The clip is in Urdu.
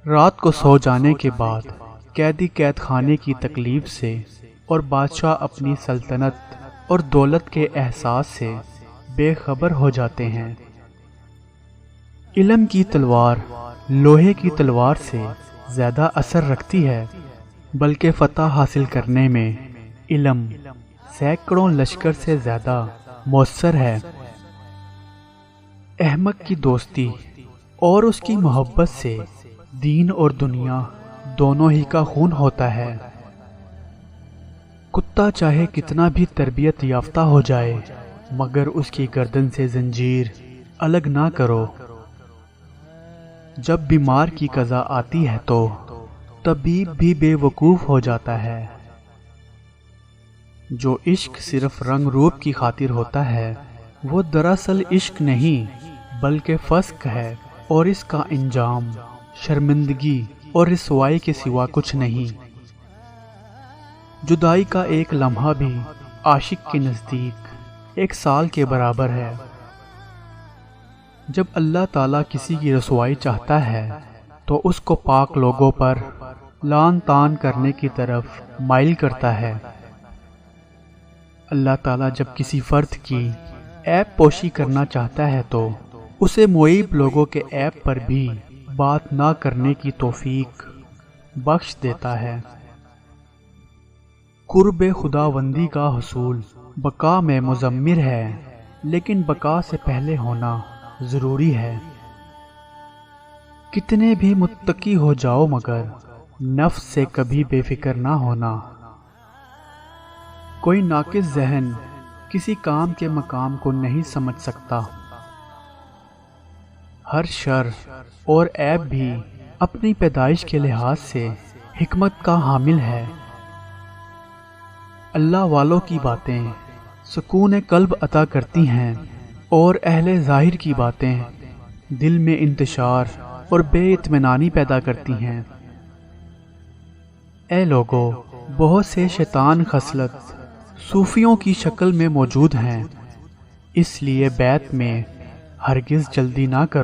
رات کو سو جانے کے بعد قیدی قید خانے کی تکلیف سے اور بادشاہ اپنی سلطنت اور دولت کے احساس سے بے خبر ہو جاتے ہیں۔ علم کی تلوار لوہے کی تلوار سے زیادہ اثر رکھتی ہے، بلکہ فتح حاصل کرنے میں علم سینکڑوں لشکر سے زیادہ مؤثر ہے۔ احمق کی دوستی اور اس کی محبت سے دین اور دنیا دونوں ہی کا خون ہوتا ہے۔ کتا چاہے کتنا بھی تربیت یافتہ ہو جائے، مگر اس کی گردن سے زنجیر الگ نہ کرو۔ جب بیمار کی قضا آتی ہے تو طبیب بھی بے وقوف ہو جاتا ہے۔ جو عشق صرف رنگ روپ کی خاطر ہوتا ہے، وہ دراصل عشق نہیں بلکہ فسق ہے، اور اس کا انجام شرمندگی اور رسوائی کے سوا کچھ نہیں۔ جدائی کا ایک لمحہ بھی عاشق کے نزدیک 1 سال کے برابر ہے۔ جب اللہ تعالیٰ کسی کی رسوائی چاہتا ہے تو اس کو پاک لوگوں پر لعن طعن کرنے کی طرف مائل کرتا ہے۔ اللہ تعالیٰ جب کسی فرد کی عیب پوشی کرنا چاہتا ہے تو اسے معیب لوگوں کے عیب پر بھی بات نہ کرنے کی توفیق بخش دیتا ہے۔ قرب خداوندی کا حصول بقا میں مضمر ہے، لیکن بقا سے پہلے ہونا ضروری ہے۔ کتنے بھی متقی ہو جاؤ مگر نفس سے کبھی بے فکر نہ ہونا۔ کوئی ناقص ذہن کسی کام کے مقام کو نہیں سمجھ سکتا۔ ہر شر اور عیب بھی اپنی پیدائش کے لحاظ سے حکمت کا حامل ہے۔ اللہ والوں کی باتیں سکون قلب عطا کرتی ہیں، اور اہل ظاہر کی باتیں دل میں انتشار اور بے اطمینانی پیدا کرتی ہیں۔ اے لوگو، بہت سے شیطان خصلت صوفیوں کی شکل میں موجود ہیں، اس لیے بیعت میں ہرگز جلدی نہ کرو۔